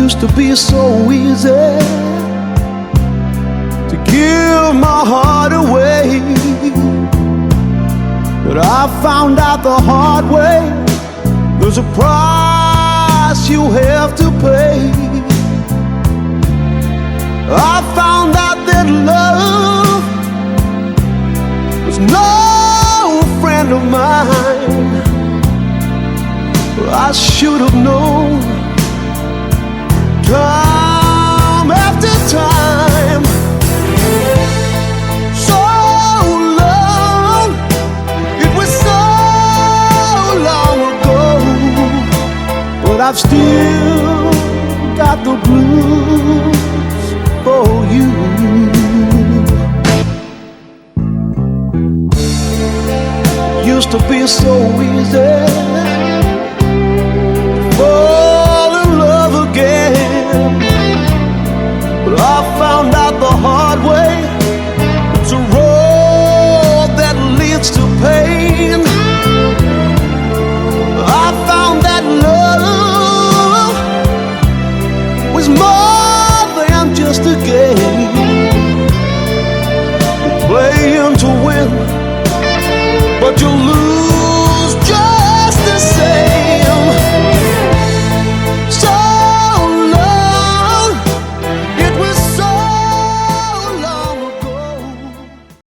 Used to be so easy to give my heart away, but I found out the hard way there's a price you have to pay. I found out that love was no friend of mine. I should have known time after time. So long, it was so long ago, but I've still got the blues for you. Used to be so easy